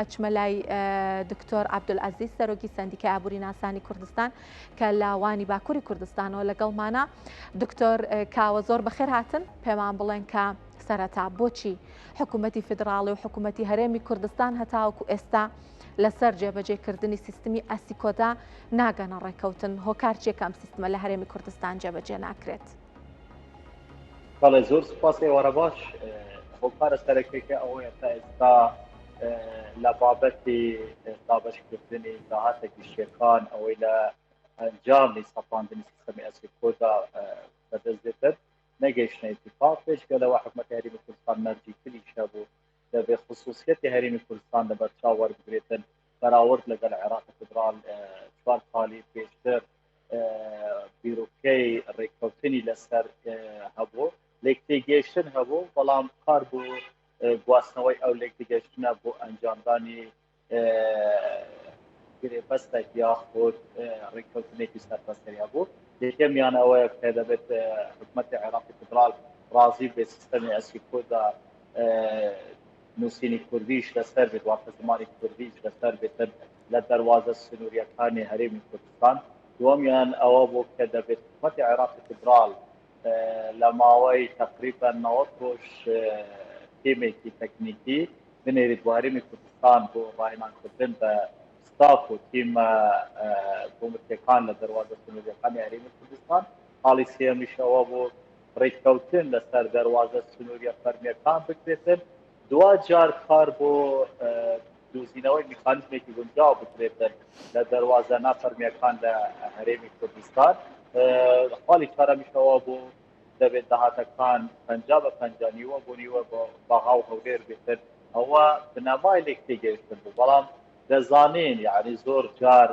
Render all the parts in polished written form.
ئەچمەلای دکتۆر عەبدولعەزیز سەرۆکی سەندیکای ئابووری ناسانی کوردستان کە لە وانی باکووری کوردستانەوە لەگەڵمانە. دکتۆر کاوە زۆر بەخێر هاتن، پێمان بڵێن کە سەرەتا بۆچی حکوومەتی فیدراڵی و حکوومەتی هەرێمی کوردستان هەتاوەکو ئێستا لەسەر جێبەجێکردنی سیستمی ئەسیکۆدا ناگەنە ڕێکەوتن، هۆکار چێکام سیستمە لە هەرێمی کوردستان جێبەجێ ناکرێت؟ بەڵێ زۆر سوپاس ئێوارە باش. هۆکارە سەرەکیەکە ئەوەیە تا ئێستا لە بابەتی دابەشکردنی داهاتێکی شێکان ئەوەی لە ئەنجامی سەپاندنی سیستەمی ئەسیکۆدا بەدەست دێتن نەگەیشتنە ئیتیفاق پێشگەلەوە حکوومەتی هەرێمی کوردستان مەرجیکردی شەبوو دەبێ خصوصیەتی هەرێمی کوردستان لە بەرچاو وەربگرێتن بەراورد لەگەڵ عێراقی فیدراڵ 4 ساڵی پێشتر بیرۆکەی ڕێککەوتنی لەسەر هەبوو، لێکتێگەیشتن هەبوو، بەڵام کار بوو گواستنەوەی ئەو لێکتێگەیشتنە بۆ ئەنجامدانی گرێبەستێک یاخود ڕێککەوتنێکی سەربەسەری هەبوو. یەکەمیان ئەوەیە کە دەبێت حکوومەتی عێراقی فیدراڵ ڕازی بێ سیستەمی ئەسیکۆدا نووسینی کوردیش لەسەر بێت، واتە زمانی کوردیش لەسەر بێتن لە دەروازە سنووریەکانی هەرێمی کوردستان. دووەمیان ئەوە بوو کە دەبێت حکوومەتی عێراقی فیدراڵ لە ماوەی تقریبا 90 ڕۆژ تیمێکی تەکنیکی بنێرێت بۆ هەرێمی کوردستان بۆ ڕاهێنانکردن بە ستاف و تیمە کۆمەکیەکان لە دەروازە سنووریەکانی هەرێمی کوردستان. حاڵی سێمیش ئەوە بوو ڕێککەوتن لەسەر دەروازە سنووریە فەرمیەکان بکرێتن. دوا جار کار بۆ دۆزینەوەی میخانیزمێکی گونجاو بکرێتن لە دەروازە نافەرمیەکان لە هەرێمی کوردستان. خاڵی چارەمیشەوە بوو دەبێت داهاتەکان 50 بە 50 نیوە بۆ نیوە بۆ باغا و هەولێر بێتن. ئەوە بنەمای لێکتێگەیشتن بوو، بەڵام دەزانین یعنی زۆر جار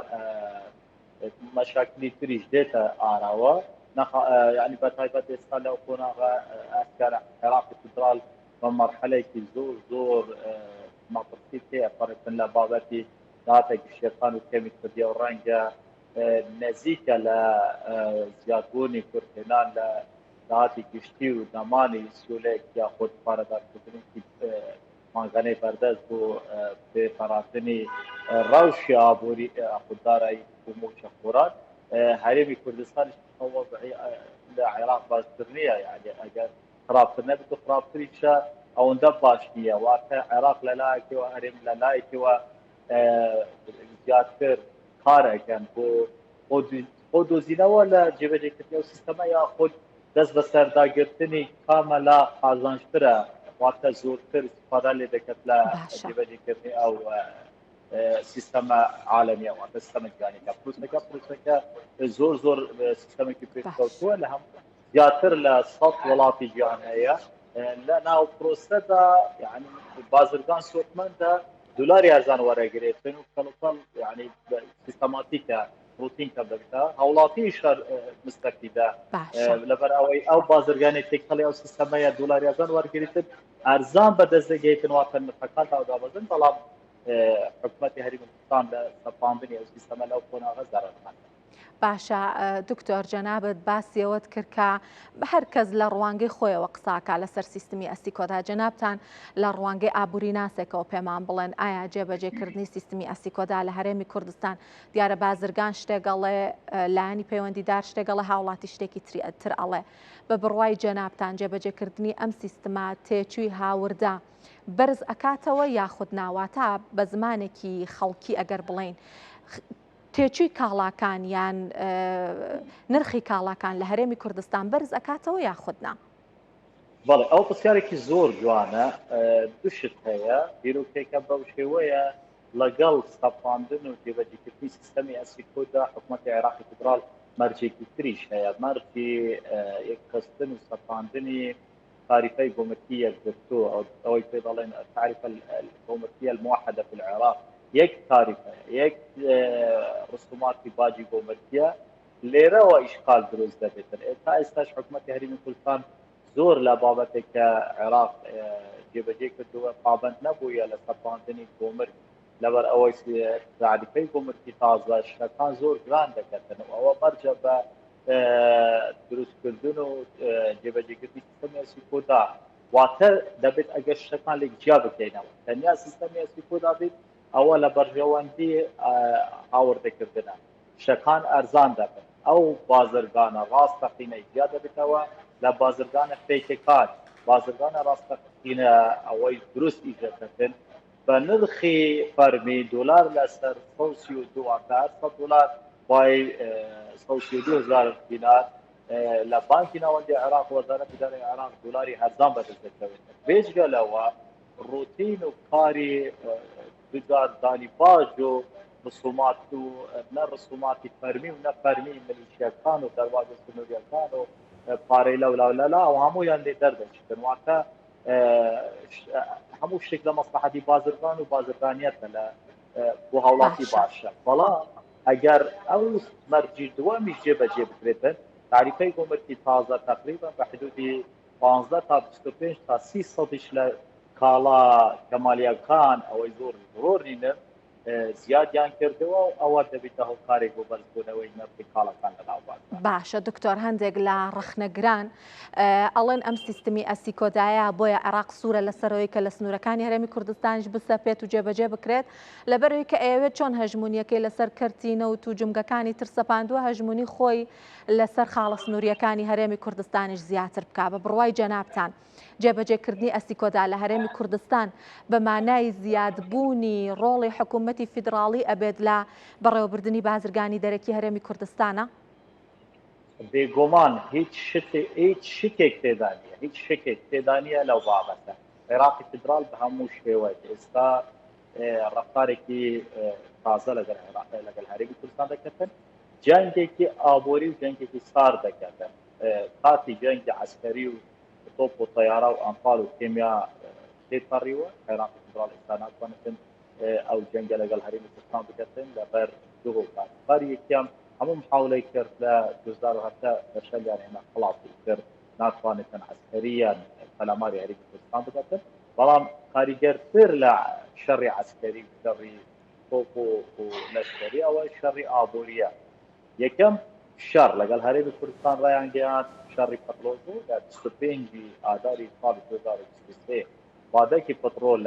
مەشاکلی تریش دێتە ئاراوە، یعنی بەتایبەت ئێستا لەو قۆناغا ئەسکارە عێراقی فیدراڵ بە مەرحەلەیەکی زۆر مەترسی تێپەڕێتن لە بابەتی داهاتێکی شێرخان و کەمی کردیە و ڕەنگە نزیکە لە زیادبوونی کورتێنان لە داهاتی گشتی و دەمانی سیولێک یاخود پارەدارکردنی مانگانەی بەردەست بۆ پێپەڕاندنی ڕەوشی ئابووری ئاخوددارایی موچە خۆران. هەرێمی کوردستانیش لە عێراق باشتر نییە، یعنی ئەگەر خراپتر نەبێت و خراپتریشە ئەوەندە باش نییە، واتە عێراق لە لایەکەوە هەرێم لە لایەکەوە زیاتر کارەکەن بۆ دۆزینەوە لە جێبەجێکردنی ئەو سیستەمە یاخود دەست بە سەرداگرتنی کامە لە قازانجترە، واتە زۆرتر استفاده لێ دەکەت لە جێبەجێکردنی ئەو سیستەمە عالەمیە، واتە سیستەمە جیهانیەکە. پرۆسەکە زۆر سیستەمێکی پێشکەوتووە لە هەموو زیاتر لە 100 وڵاتی جیهان هەیە. لە ناو پرۆسەدا یعنی بازرگان سۆتمەندە دولاری ئەرزان وەرەگرێتن و کەڵوپەڵ یعنی سیستەماتیکە روتینکە بکە هەوڵاتیش مستەفیدە لەبەر ئەوەی ئەو بازرگانی تێکەڵی ئەو سیستەمەیە دولاری ئەرزان وەرگریتن ئەرزان بەدەست دەگەیتن واتە نرخەکان دابەزن، بەڵام حکوومەتی هەرێمی کوردستان لە سەپاندنی ئەو سیستەمە لەو قۆناغە زەرەرمەندە. باشە دکتۆر جەنابەت باسیەوەت کرد کە هەر کەس لە ڕوانگەی خۆیەوە قساکە لەسەر سیستمی ئەسیکۆدا. جەنابتان لە ڕوانگەی ئابووری ناسێکەوە پێمان بڵێن ئایا جێبەجێکردنی سیستمی ئەسیکۆدا لە هەرێمی کوردستان دیارە بازرگان شتێگەڵێ، لایەنی پەیوەندیدار شتێگەڵە، هاوڵاتی شتێکی تر ئەڵێ. بە بڕوای جەنابتان جێبەجێکردنی ئەم سیستما تێچووی هاوردا بەرز ئەکاتەوە یاخود ناواتە بە زمانێکی خەڵکی ئەگەر بڵێن تێچووی کاڵاکان یان نرخی کاڵاکان لە هەرێمی کوردستان بەرز ئەکاتەوە یاخودنا؟ بەڵێ ئەو پرسیارێکی زۆر جوانە. دووشت هەیە. بیرۆکێکە بەو شێوەیە لەگەڵ سەپاندن و جێبەجێکردنی سیستەمی ئەسیکۆدا حکوومەتی عێراقی فیدراڵ مەرجێکی تریش هەیە، مەرجی یەکخستن و سەپاندنی تعریفەی کۆمەلگی یەکگرتووە، ئەوەی پێ دەڵێن تعریف الكومەلگیە الموحدة في العراق. یەک تعریفە، یەک ڕسوماتی باجی کۆمەلگیە، لێرەوە ئیشکال دروست دەبێتن. تا ئێستاش حکوومەتی هەرێمی کوردستان زۆر لە بابەتێکە عێراق جێبەجێ کردووە پابەند نەبوویە لە سەپاندنی کۆمەلگ، لەبەر ئەوەی تعریفەی کۆمەلگی تازە شتەکان زۆر گران دەکەن و ئەوە مەرجە بە دروستکردن و جێبەجێکردنی سیستەمی ئەسیکۆدا واتە دەبێت ئەگەر شتەکان لێک جیا بکەینەوە تەنیا سیستەمی ئەسیکۆدا بێت ئەوە لە بەرژەوەندی هاوردەکردنە شەکان ئەرزان دەبن ئەو بازرگانە ڕاستەقینەی زیاد دەبێتەوە لە بازرگانە فێکەکان بازرگانە ڕاستەقینە ئەوەی دروست ئیجادەکەن بە نرخی فەرمی دلار لەسەر 132 دلار وای 132,000 دینار لە بانکی ناوەندی عێراق وەزارەتی دارایی عێراق دلاری هەرزان بەدەستدەکەوێت بێجگە لەوە ڕوتین و کاری بجاردانی باج و رسومات و نە رسوماتی فەرمی و نە فەرمی ملیشیەکان و دەرواازە سنووریەکان و پارەی لەولاولەلا و هەموویان لێ دەردەچن واتە هەموو شتێک لە مەسلحەتی بازرگان و بازرگانیەتە لە بۆ هاوڵاتی باشە بەڵام ئەگەر ئەو مەرجی دووەمی جێبەجێ بکرێتن تعریفەی گۆمرکی تازە تقریبا بە حدودی 15 تا 25 تا 30 لە کاڵا کەمالیەکان ئەوەی زۆر زۆر نینە زیادیان کردەوە و ئەوە دەبێتە هەڵکارێک بۆ بەرزبوونەوەی نرخی کاڵەکان لەناو بازار. باشە دکتۆر هەندێک لە ڕخنەگران ئەڵێن ئەم سیستمی ئەسیکۆدایە بۆیە عێراق سوورە لەسەرەوەی کە لە سنوورەکانی هەرێمی کوردستانیش بسەپێت و جێبەجێ بکرێت لەبەرەوەی کە ئەوێت چۆن هەژمونیەکەی لەسەر کەرتینەوت و جومگەکانی ترسەپاندووە هەژمونی خۆی لەسەر خاڵە سنووریەکانی هەرێمی کوردستانیش زیاتر بکا بە بڕوای جەنابتان جێبەجێکردنی ئەسیکۆدا لە هەرێمی کوردستان بە مانای زیادبوونی ڕۆڵی حکوومەتی فیدراڵی ئەبێت لە بەڕێوەبردننی بازرگانی دەرەکی هەرێمی کوردستانە بێگومان هیچ شتێک تێدانە هیچ شتێک تێدانە لەو بابەتە عێراقی فیدرال بە هەموو شێوەیە ئێستا ڕفتارێکی تازە لەگەڵ عێراق لەگەڵ هەرێمی کوردستان دەکەن جەنگێکی ئابووری و جەنگێکی سار دەکەن کاتی جەنگی عەسکەری و تۆپ و تەیارە و ئەنفال و کیمیا تێپەڕیوە عێراقی فیدرال ئێستا ناتوانێتن ئەو جەنگە لەگەڵ هەرێمی کوردستان بکەن لەبەر دوو کار یەکەم هەموو محاولەی کرد لە 2007 بەشەلیان هێنا خڵاتی کرد ناتوانێتن عەسکەریان پەلاماری هەرێمی کوردستان بکەن بەڵام کاریگەرتر لە شەڕی عەسکەری و شەڕی تۆپ و لەشکەری ئەوە شەڕی ئابووریە یەکەم شەڕ لەگەڵ هەرێمی کوردستان ڕایان گەیاند شەڕی پەترۆل لە 25 ئاداری ساڵی 2023 وادەکی پەترۆل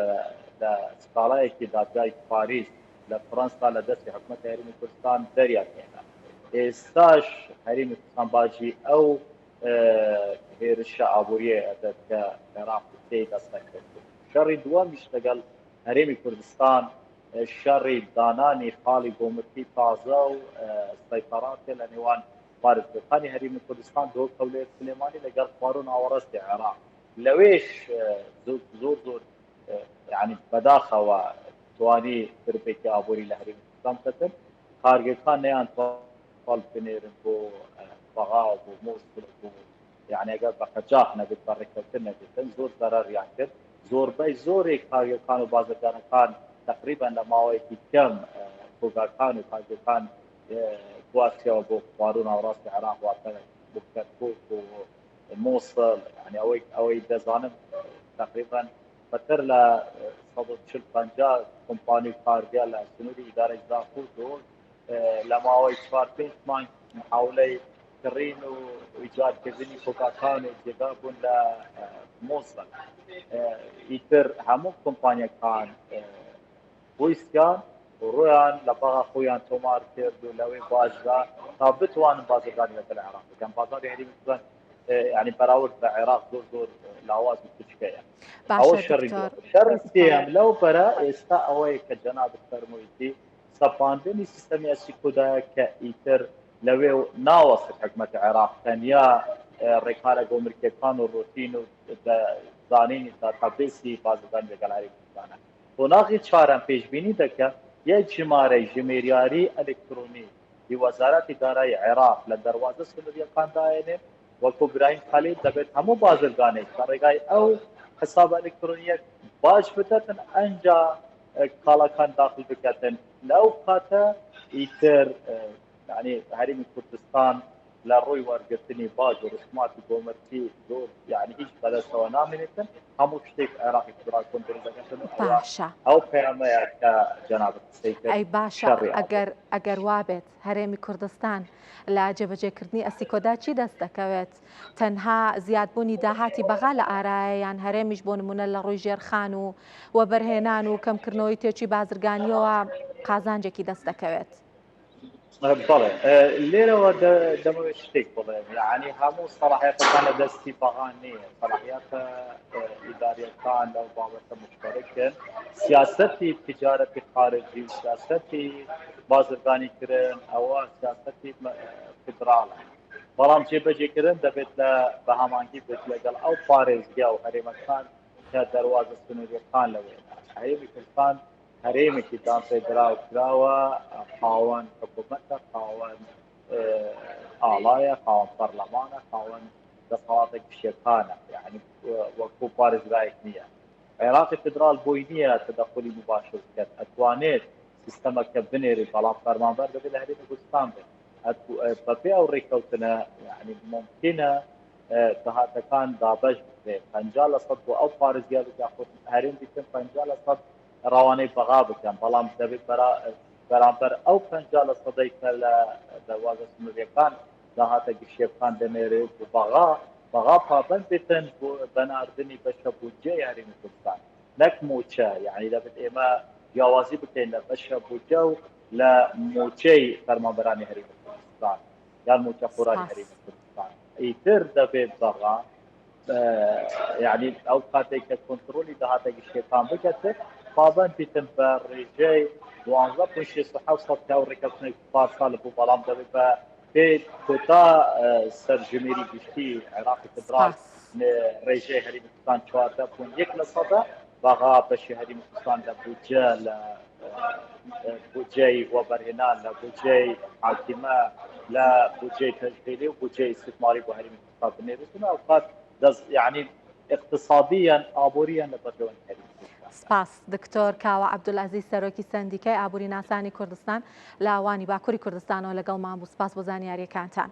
لە سکاڵایەکی دادگای پاریس لە فەڕەنسا لە دەستی حکوومەتی هەرێمی کوردستان دەریانهێنا ئێستاش هەرێمی کوردستان باجی ئەو هێرشە ئابووریە ئەدەت کە عێراق تێی دەستە کرد شەڕی دووەمیش لەگەڵ هەرێمی کوردستان شەڕی دانانی خاڵی گۆمرکی تازە و سەیطەراتێ لە نێوان پارێزگاکانی هەرێمی کوردستان دۆ کەولێر سلێمانی لەگەڵ خوارۆ ناوەڕاستی عێراق لەوێش زۆر یعنی بەداخەوە توانی تربێکی ئابووری لە هەرێمی کوردستان بکەن کارگەکان نەیانتوان بنێرن بۆ بەغا و بۆ مووسڵ بۆ یعنی ئەگەر بە قەجاق نەبێت بەڕێکەوتن نەبێتن زۆر زەرەریان کرد زۆربەی زۆرێک کارگەکان و بازرگانەکان تقریبا لە ماوەیەکی کەم کۆگاکان و کارگەکان گواستیەوە بۆ خوارۆ ناوەڕاستی عێراق واتە بۆ کەرکوک و مووسڵ یعنی ئەوەی دەزانم تقریبا بەتر لە 140 کۆمپانی کارگە لە سنووری ئیدارەی داخوت و لە ماوەی 4-5 مانگ محاولەی کڕین و ئیجادکردنی کۆگاکان و جێگا بوون لە مووسڵ ئیتر هەموو کۆمپانیەکان بوویستیان ڕۆیان لە بەغا خۆیان تۆمار کرد و لەوەی باشدا تا بتوانن بازرگانی لەگەڵ عێراق بکەن بازاری هەرێمی کوردستان یعنی بەراورد بە عێراق زۆر لاواز و کوچکەیە ئەوە شەڕی سێم لەو بەرە ئێستا ئەوەیە کە جەنابت فەرموویەتی سەپاندنی سیستەمی ئەسیکۆدایە کە ئیتر لەوێ ناوەست حکومەتی عێراق تەنیا ڕێکارە گۆمرکیەکان و ڕۆتین و زانینی داتابێسی بازرگانی لەگەڵ هەرێمی کوردستانە قۆناغی چوارەم پێشبینی دەکە یەک ژمارەی ژمێریاری ئەلکترۆنی وەزارەتی دارایی عێراق لە دەرواازە سنووریەکان داهێنێ وەکو براهیم خەلیل دەبێت هەموو بازرگانێک بە ڕێگای ئەو حساب ئەلکترۆنیەک باش بدەن ئەنجا کاڵەکان داخل بکەن لەو کاتە ئیتر یعنی هەرێمی کوردستان لە ڕووی وەرگرتنی باج و ڕسوماتی کۆمەرچی زۆر یعنی هیچ بەدەستەوە نامێنێتن هەموو شتێک عێراقی فدرال کۆنتڕۆل دەکەن باشە ئەو پەیامەیە کە جەنابەت قسەی کرد ئەی باشە ئەگەر وابێت هەرێمی کوردستان لە جێبەجێکردنی ئەسیکۆدا چی دەست دەکەوێت تەنها زیادبوونی داهاتی بەغا لە ئارایە یان هەرێمیش بۆ نمونە لە ڕووی ژێرخان و وەبەرهێنان و کەمکردنەوەی تێکی بازرگانیەوە قازانجێکی دەست دەکەوێت بەڵێ لێرەوە دەمەوێت شتێک بڵێم یعنی هەموو سەلاحیەتەکان لە دەستی بەغان نییە سەلاحیەتە ئیداریەکان لەو بابەتە مشتەرەکن سیاسەتی تجارەتی خارجی سیاسەتی بازرگانیکردن ئەوە سیاسەتی فدراڵە بەڵام جێبەجێکردن دەبێت لە بە هەمانگی بێت لەگەڵ ئەو پارێزگا و هەرێمەکان کە دەواازە سنووریەکان لەوێنە هەرێمی کوردستان هەرێمێکی دامپێدراوە خاوەن حکوومەتە خاوەن ئاڵایە خاوەن پەرلەمانە خاوەن دەسەڵاتێک کشێکانە یعنی وەکو پارێزگایەک نییە عێراقی فدرال بۆی نییە تەدەخلی مباشر بکات ئەتوانێت سیستەمەکە بنێری بەڵام فەرمانبەر دەبێت لە هەرێمی کوردستان بێت بەپێ ئەو ڕێکەوتنە یعنی ممکنە داهاتەکان دابەش بکرێت 50% بۆ ئەو پارێزگا بکات هەرێم دیکەن 50% ڕاوانەی بەغا بکەن بەڵام دەبێت بەرامبەر ئەو 50%ی کە لە دەواازە سنووریەکان داهاتە گشتیەکان دەنێرێت و بەغا پابەند بێتن بۆ بەناردنی بەشە بودجەی هەرێمی کوردستان نەک موچە یعنی دەبێت ئێمە جیاوازی بکەین لە بەشە بودجە و لە موچەی فەرمانبەرانی هەرێمی کوردستان یان موچە خۆرانی هەرێمی کوردستان ئیتر دەبێت بەغا یعنی ئەو کاتێک کە کۆنتڕۆلی داهاتە گشتیەکان بکات پابەند بیتن بە ڕێژەی 12.67 کە ئەو ڕێکەوتنەی پارسال بوو بەڵام دەبێت بە پێ کۆتا سەرژمێری گشتی عێراقی فدرال ڕێژەی هەرێمی کوردستان 14.1% بەغا بەشی هەرێمی کوردستان لە بودجە لە بودجەی وەبەرهێنان لە بودجەی حاکیمە لە بودجەی تەشغیلی و بودجەی استثماری بۆ هەرێمی کوردستان بنێرێتن ئەو کات یعنی اقتصادیا ئابووریان لە بەردەوام هەرێمی سپاس دکتۆر کاوە عەبدولعەزیز سەرۆکی سەندیکای ئابووری ناسانی کوردستان لە ئاوانی باکووری کوردستانەوە لەگەڵمان بوو سپاس بۆ زانیاریەکانتان